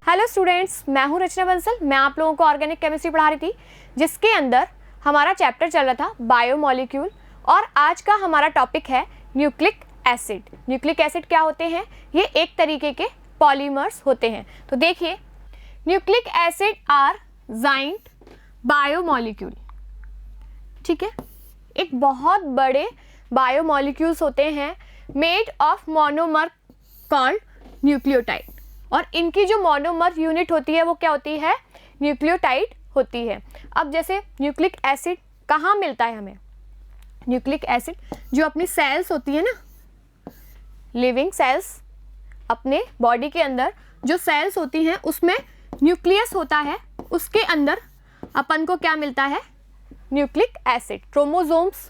Hello students, मैं हूं रचना बंसल। मैं आप लोगों को ऑर्गेनिक केमिस्ट्री पढ़ा रही थी, जिसके अंदर हमारा चैप्टर चल रहा था बायोमोलिक्यूल। और आज का हमारा टॉपिक है न्यूक्लिक एसिड। न्यूक्लिक एसिड क्या होते हैं? ये एक तरीके के पॉलीमर्स होते हैं। तो देखिए, nucleic acid are giant biomolecule. ठीक है, एक बहुत बड़े बायोमोलिक्यूल्स होते हैं made of monomer called nucleotide. और इनकी जो मोनोमर यूनिट होती है वो क्या होती है? न्यूक्लियोटाइड होती है। अब जैसे न्यूक्लिक एसिड कहाँ मिलता है हमें? न्यूक्लिक एसिड जो अपनी सेल्स होती है ना, लिविंग सेल्स, अपने बॉडी के अंदर जो सेल्स होती हैं उसमें न्यूक्लियस होता है, उसके अंदर अपन को क्या मिलता है? Nucleic acid. क्रोमोसोम्स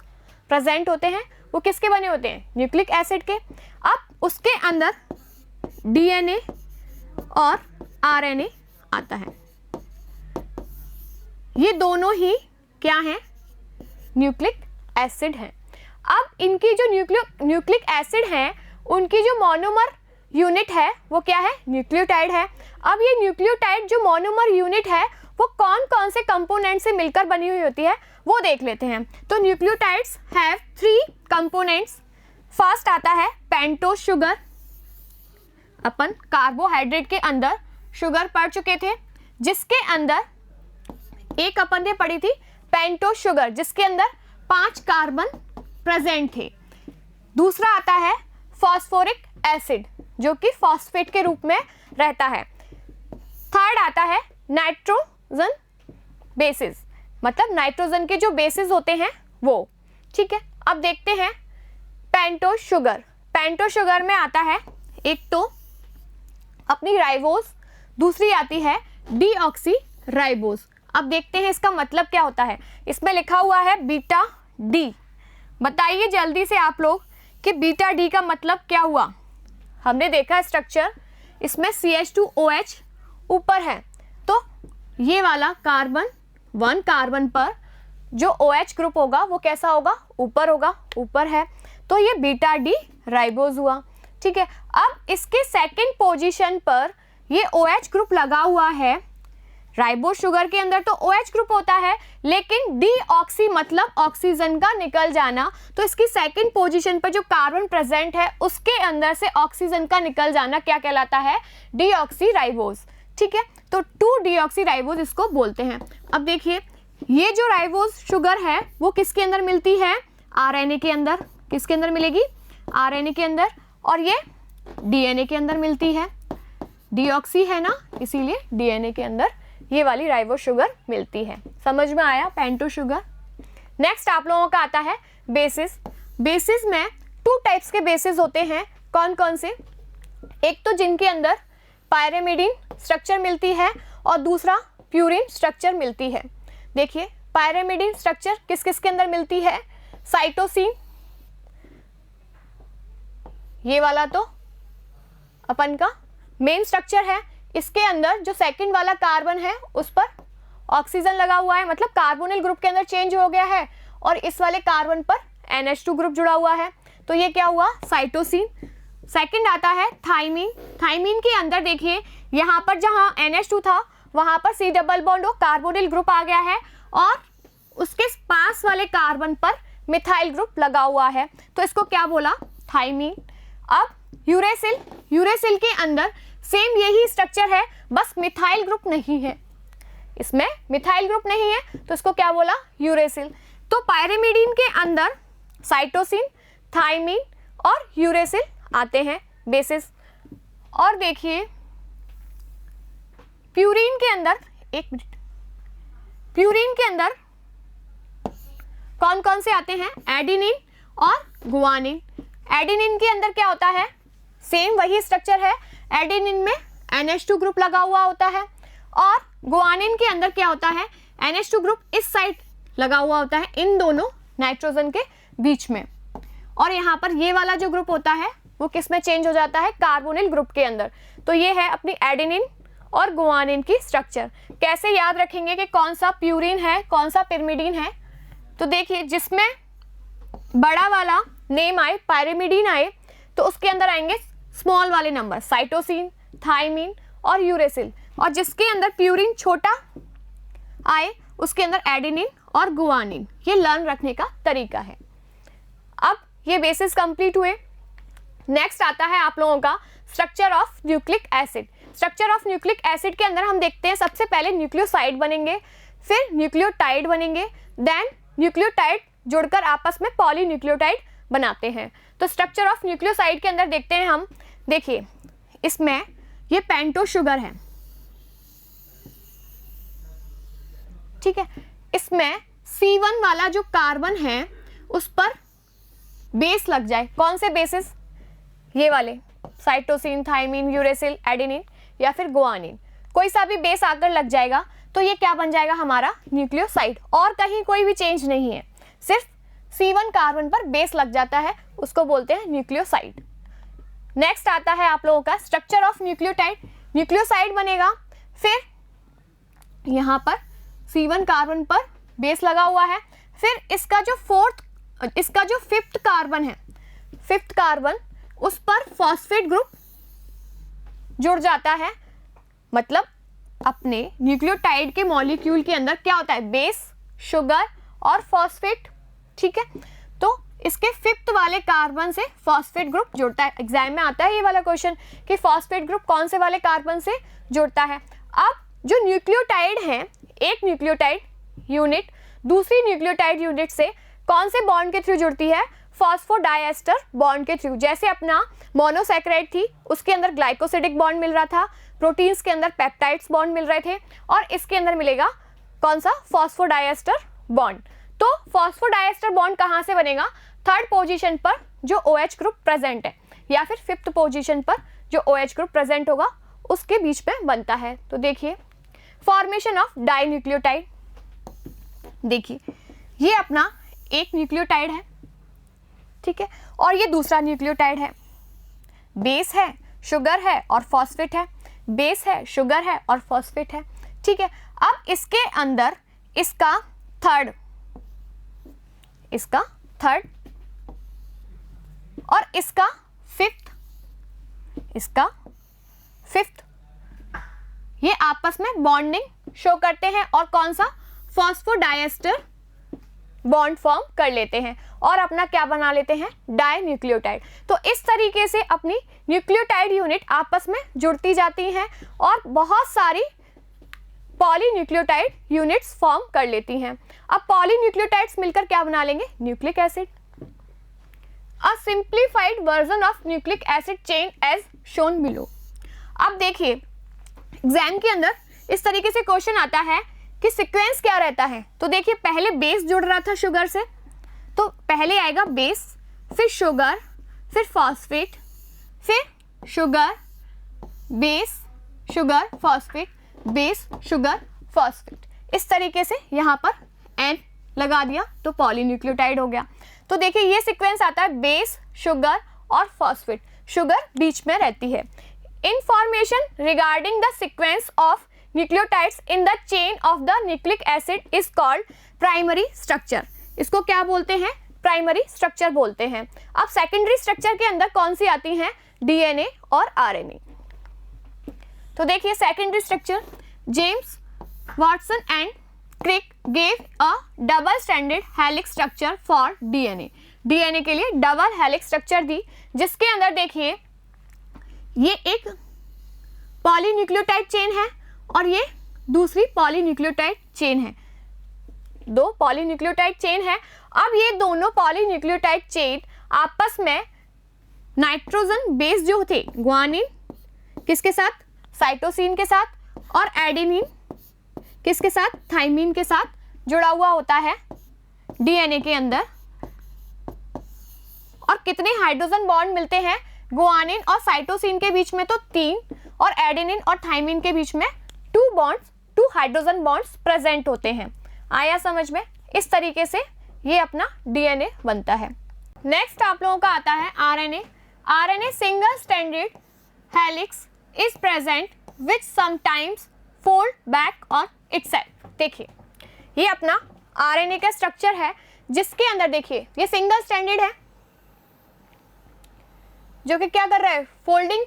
प्रेजेंट होते हैं, वो किसके बने होते हैं? न्यूक्लिक एसिड के। अब उसके अंदर डीएनए और आरएनए आता है। ये दोनों ही क्या हैं? न्यूक्लिक एसिड हैं। अब इनकी जो न्यूक्लिक एसिड हैं, उनकी जो मोनोमर यूनिट है वो क्या है? न्यूक्लियोटाइड है। अब ये न्यूक्लियोटाइड जो मोनोमर यूनिट है वो कौन कौन से कंपोनेंट से मिलकर बनी हुई होती है वो देख लेते हैं। तो न्यूक्लियोटाइड्स हैव 3 कंपोनेंट्स। फर्स्ट आता है पेंटोस शुगर। अपन कार्बोहाइड्रेट के अंदर शुगर पढ़ चुके थे, जिसके अंदर एक अपन ने पढ़ी थी पेंटोस शुगर, जिसके अंदर 5 कार्बन प्रेजेंट थे। दूसरा आता है फॉस्फोरिक एसिड, जो कि फॉस्फेट के रूप में रहता है। थर्ड आता है नाइट्रोजन बेसिस, मतलब नाइट्रोजन के जो बेसिस होते हैं वो। ठीक है, अब देखते हैं पेंटोस शुगर। पेंटोस शुगर में आता है एक तो अपनी राइबोस, दूसरी आती है डीऑक्सी राइबोस। अब देखते हैं इसका मतलब क्या होता है। इसमें लिखा हुआ है बीटा डी। बताइए जल्दी से आप लोग कि बीटा डी का मतलब क्या हुआ? हमने देखा स्ट्रक्चर, इसमें CH2OH ऊपर है, तो ये वाला कार्बन 1 कार्बन पर जो OH ग्रुप होगा वो कैसा होगा? ऊपर होगा, ऊपर है, तो ये बीटा डी राइबोस हुआ। ठीक है, अब इसके सेकंड पोजीशन पर ये OH ग्रुप लगा हुआ है। राइबोस शुगर के अंदर तो OH ग्रुप होता है, लेकिन डीऑक्सी मतलब ऑक्सीजन का निकल जाना, तो इसकी सेकंड पोजीशन पर जो कार्बन प्रेजेंट है उसके अंदर से ऑक्सीजन का निकल जाना क्या कहलाता है? Deoxy ribose. ठीक है, तो 2 डीऑक्सी राइबोस इसको बोलते हैं। अब देखिए, ये जो राइबोस शुगर है वो किसके अंदर मिलती है? आरएनए के अंदर। किसके अंदर मिलेगी? आरएनए के अंदर। और ये डीएनए के अंदर मिलती है। डीऑक्सी है ना, इसीलिए डीएनए के अंदर ये वाली राइबोस शुगर मिलती है। समझ में आया? Pentose sugar. नेक्स्ट आप लोगों का आता है बेसिस। बेसिस में 2 टाइप्स के बेसिस होते हैं। कौन कौन से? एक तो जिनके अंदर पायरेमिडीन स्ट्रक्चर मिलती है और दूसरा प्यूरिन स्ट्रक्चर मिलती है। देखिए, पायरेमिडीन स्ट्रक्चर किस किस के अंदर मिलती है? साइटोसिन, ये वाला तो अपन का मेन स्ट्रक्चर है। इसके अंदर जो सेकंड वाला कार्बन है उस पर ऑक्सीजन लगा हुआ है, मतलब कार्बोनिल ग्रुप के अंदर चेंज हो गया है, और इस वाले कार्बन पर NH2 ग्रुप जुड़ा हुआ है, तो ये क्या हुआ? साइटोसिन। सेकंड आता है थाइमीन। थाइमीन के अंदर देखिए, यहाँ पर जहाँ NH2 था वहाँ पर C double bond carbonyl group आ गया है, और उसके पास वाले कार्बन पर मिथाइल ग्रुप लगा हुआ है, तो इसको क्या बोला? थाइमीन। अब यूरेसिल। यूरेसिल के अंदर सेम यही स्ट्रक्चर है, बस मिथाइल ग्रुप नहीं है। इसमें मिथाइल ग्रुप नहीं है, तो इसको क्या बोला? यूरेसिल। तो पायरेमिडीन के अंदर साइटोसिन, थाइमीन और यूरेसिल आते हैं बेसिस। और देखिए प्यूरीन के अंदर, एक मिनट, प्यूरीन के अंदर कौन कौन से आते हैं? एडिनिन और गुआनिन। एडिनिन के अंदर क्या होता है? सेम वही स्ट्रक्चर है। एडिनिन में NH2 ग्रुप लगा हुआ होता है, और गुआनिन के अंदर क्या होता है? NH2 ग्रुप इस साइड लगा हुआ होता है, इन दोनों नाइट्रोजन के बीच में। और यहाँ पर ये वाला जो ग्रुप होता है वो किस में चेंज हो जाता है? कार्बोनिल ग्रुप के अंदर। तो ये है अपनी एडिनिन और गुआनिन की स्ट्रक्चर। कैसे याद रखेंगे कि कौन सा प्यूरिन है, कौन सा पिरिमिडीन है? तो देखिए, जिसमें बड़ा वाला नेम आए, पायरेमिडीन आए, तो उसके अंदर आएंगे स्मॉल वाले नंबर, साइटोसिन, थाइमीन और यूरेसिल। और जिसके अंदर प्यूरिन छोटा आए उसके अंदर एडेनिन और गुआनिन। ये लर्न रखने का तरीका है। अब ये बेसिस कंप्लीट हुए। नेक्स्ट आता है आप लोगों का structure of nucleic acid. Structure of nucleic acid के अंदर हम देखते हैं सबसे पहले न्यूक्लियोसाइड बनेंगे, फिर न्यूक्लियोटाइड बनेंगे, देन न्यूक्लियोटाइड जुड़कर आपस में पॉलीन्यूक्लियोटाइड बनाते हैं। तो स्ट्रक्चर ऑफ न्यूक्लियोसाइड के अंदर देखते हैं हम, देखिए इसमें ये पेंटो शुगर है, ठीक है। इसमें C1 वाला जो कार्बन है उस पर बेस लग जाए, कौन से बेसिस, ये वाले साइटोसिन, थाइमिन, यूरेसिल, एडेनिन या फिर गुआनिन, कोई सा भी बेस आकर लग जाएगा तो ये क्या बन जाएगा हमारा न्यूक्लियोसाइड। और कहीं कोई भी चेंज नहीं है, सिर्फ C1 कार्बन पर बेस लग जाता है, उसको बोलते हैं न्यूक्लियोसाइड। नेक्स्ट आता है आप लोगों का स्ट्रक्चर ऑफ न्यूक्लियोटाइड। न्यूक्लियोसाइड बनेगा, फिर यहाँ पर C1 कार्बन पर बेस लगा हुआ है, फिर इसका जो फिफ्थ कार्बन है, फिफ्थ कार्बन उस पर फॉस्फेट ग्रुप जुड़ जाता है। मतलब अपने न्यूक्लियोटाइड के मॉलिक्यूल के अंदर क्या होता है, बेस, शुगर और फॉस्फेट, ठीक है। तो इसके फिफ्थ वाले कार्बन से फॉस्फेट ग्रुप जुड़ता है। एग्जाम में आता है ये वाला क्वेश्चन कि फॉस्फेट ग्रुप कौन से वाले कार्बन से जुड़ता है। अब जो न्यूक्लियोटाइड है, एक न्यूक्लियोटाइड यूनिट दूसरी न्यूक्लियोटाइड यूनिट से कौन से बॉन्ड के थ्रू जुड़ती है, फॉस्फोडाइएस्टर बॉन्ड के थ्रू। जैसे अपना मोनोसैकेराइड थी उसके अंदर ग्लाइकोसिडिक बॉन्ड मिल रहा था, प्रोटीन्स के अंदर पेप्टाइड्स बॉन्ड मिल रहे थे, और इसके अंदर मिलेगा कौन सा, फॉस्फोडाइएस्टर बॉन्ड। तो फॉस्फोडाइएस्टर बॉन्ड कहाँ से बनेगा, थर्ड पोजीशन पर जो OH ग्रुप प्रेजेंट है या फिर फिफ्थ पोजीशन पर जो OH ग्रुप प्रेजेंट होगा उसके बीच में बनता है। तो देखिए फॉर्मेशन ऑफ डाई न्यूक्लियोटाइड, देखिए ये अपना एक न्यूक्लियोटाइड है, ठीक है, और ये दूसरा न्यूक्लियोटाइड है। बेस है, शुगर है और फॉस्फेट है, बेस है, शुगर है और फॉस्फेट है, ठीक है। अब इसके अंदर इसका थर्ड और इसका फिफ्थ ये आपस में बॉन्डिंग शो करते हैं और कौन सा, फॉस्फोडाइएस्टर बॉन्ड फॉर्म कर लेते हैं और अपना क्या बना लेते हैं, डाई न्यूक्लियोटाइड। तो इस तरीके से अपनी न्यूक्लियोटाइड यूनिट आपस में जुड़ती जाती हैं और बहुत सारी पॉलीन्यूक्लियोटाइड यूनिट्स फॉर्म कर लेती हैं। अब पॉलीन्यूक्लियोटाइड्स मिलकर क्या बना लेंगे, nucleic acid. A simplified version of nucleic acid chain as shown below. अब देखिए एग्जाम के अंदर इस तरीके से क्वेश्चन आता है कि सीक्वेंस क्या रहता है। तो देखिए पहले बेस जुड़ रहा था शुगर से, तो पहले आएगा बेस, फिर शुगर, फिर फॉस्फेट, फिर sugar, base, sugar, phosphate, base, sugar, phosphate. इस तरीके से यहाँ पर N लगा दिया तो पॉलीन्यूक्लियोटाइड हो गया। तो देखिए ये सीक्वेंस आता है बेस, शुगर और फॉस्फेट, शुगर बीच में रहती है। Information regarding the sequence of nucleotides in the chain of the nucleic acid is called primary structure. इसको क्या बोलते हैं, प्राइमरी स्ट्रक्चर बोलते हैं। अब सेकेंडरी स्ट्रक्चर के अंदर कौन सी आती हैं, DNA और RNA। तो देखिए secondary structure, James Watson and Crick gave a double stranded helix structure for DNA के लिए डबल हेलिक्स स्ट्रक्चर दी, जिसके अंदर देखिए ये एक पॉलीन्यूक्लियोटाइड चेन है और ये दूसरी पॉलीन्यूक्लियोटाइड चेन है, दो पॉलीन्यूक्लियोटाइड चेन है। अब ये दोनों पॉलीन्यूक्लियोटाइड चेन आपस में नाइट्रोजन बेस जो थे, गुआनिन किसके साथ, साइटोसिन के साथ, और एडेनिन किसके साथ, थाइमिन के साथ जुड़ा हुआ होता है DNA के अंदर। और कितने हाइड्रोजन बॉन्ड मिलते हैं, गुआनिन और साइटोसिन के बीच में तो 3 और एडेनिन और थाइमिन के बीच में 2 हाइड्रोजन बॉन्ड्स प्रेजेंट होते हैं। आया समझ में, इस तरीके से ये अपना DNA बनता है। नेक्स्ट आप लोगों का आता है RNA single stranded helix is present which sometimes fold back on itself. देखिए ये अपना RNA का स्ट्रक्चर है जिसके अंदर देखिए ये सिंगल स्ट्रैंडेड है जो कि क्या कर रहा है, फोल्डिंग,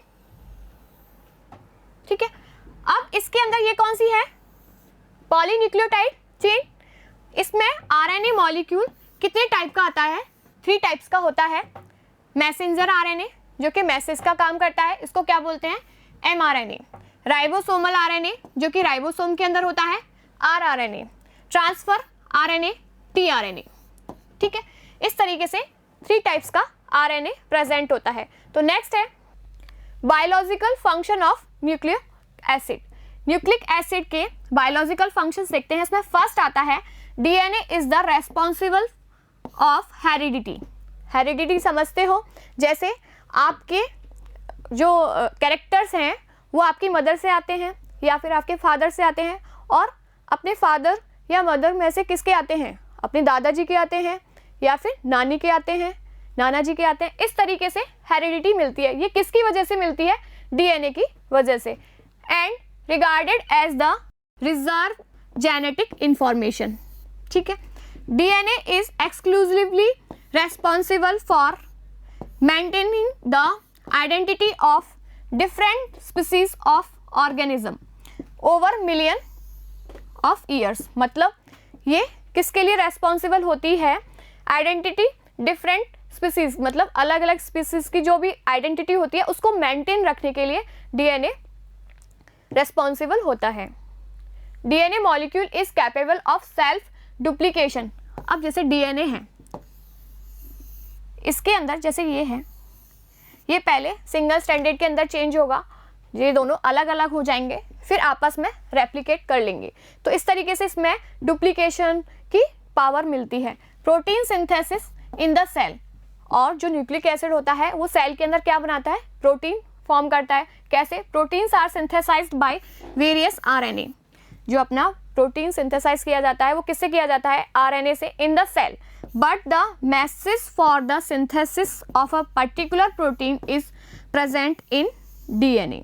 ठीक है। अब इसके अंदर ये कौन सी है, पॉलीन्यूक्लियोटाइड चेन। इसमें आरएनए मॉलिक्यूल कितने टाइप का आता है, 3 टाइप्स का होता है। मैसेंजर आरएनए जो कि मैसेज का काम करता है, इसको क्या बोलते हैं, एमआरएनए। राइबोसोमल आरएनए जो कि राइबोसोम के अंदर होता है, आरआरएनए। Transfer RNA, tRNA. ठीक है, इस तरीके से 3 टाइप्स का आरएनए प्रेजेंट होता है। तो नेक्स्ट है biological function of nucleic acid. Nucleic acid के बायोलॉजिकल फंक्शंस देखते हैं। इसमें फर्स्ट आता है DNA is the responsible of heredity. Heredity समझते हो, जैसे आपके जो कैरेक्टर्स हैं वो आपकी मदर से आते हैं या फिर आपके फादर से आते हैं, और अपने फादर या मदर में से किसके आते हैं, अपने दादाजी के आते हैं या फिर नानी के आते हैं, नाना जी के आते हैं। इस तरीके से हेरिडिटी मिलती है। ये किसकी वजह से मिलती है, डीएनए की वजह से। And regarded as the reserve genetic information. ठीक है, DNA is exclusively responsible for maintaining the identity of different species of organism over million of years. मतलब ये किसके लिए रेस्पॉन्सिबल होती है, आइडेंटिटी डिफरेंट स्पीसीज, मतलब अलग अलग स्पीसीज की जो भी आइडेंटिटी होती है उसको मेंटेन रखने के लिए डीएनए रेस्पॉन्सिबल होता है। DNA molecule is capable of self duplication. अब जैसे डीएनए है, इसके अंदर जैसे ये है, ये पहले सिंगल स्ट्रैंडेड के अंदर चेंज होगा, ये दोनों अलग अलग हो जाएंगे, फिर आपस में रेप्लिकेट कर लेंगे। तो इस तरीके से इसमें डुप्लीकेशन की पावर मिलती है। Protein synthesis in the cell, और जो न्यूक्लिक एसिड होता है वो सेल के अंदर क्या बनाता है, प्रोटीन फॉर्म करता है। कैसे, proteins are synthesized by various RNA. जो अपना प्रोटीन सिंथेसाइज किया जाता है वो किससे किया जाता है, आरएनए से, in the cell. But the message for the synthesis of a particular protein is present in DNA.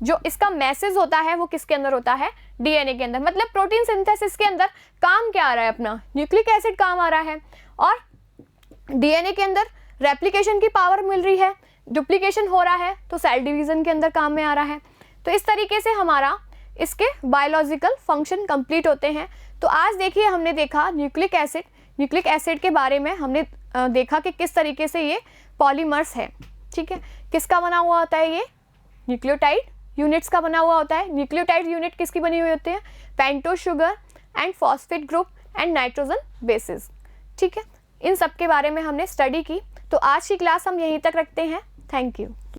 जो इसका मैसेज होता है वो किसके अंदर होता है, डीएनए के अंदर। मतलब प्रोटीन सिंथेसिस के अंदर काम क्या आ रहा है, अपना न्यूक्लिक एसिड काम आ रहा है, और डीएनए के अंदर रेप्लिकेशन की पावर मिल रही है, डुप्लीकेशन हो रहा है तो सेल डिवीजन के अंदर काम में आ रहा है। तो इस तरीके से हमारा इसके बायोलॉजिकल फंक्शन कंप्लीट होते हैं। तो आज देखिए हमने देखा न्यूक्लिक एसिड के बारे में हमने देखा कि किस तरीके से ये पॉलीमर्स है। ठीक है, किसका बना हुआ होता है, ये न्यूक्लियोटाइड यूनिट्स का बना हुआ होता है। न्यूक्लियोटाइड यूनिट किसकी बनी हुई होती है, pentose sugar and phosphate group and nitrogen bases. ठीक है, इन सब के बारे में हमने स्टडी की। तो आज की क्लास हम यहीं तक रखते हैं। Thank you.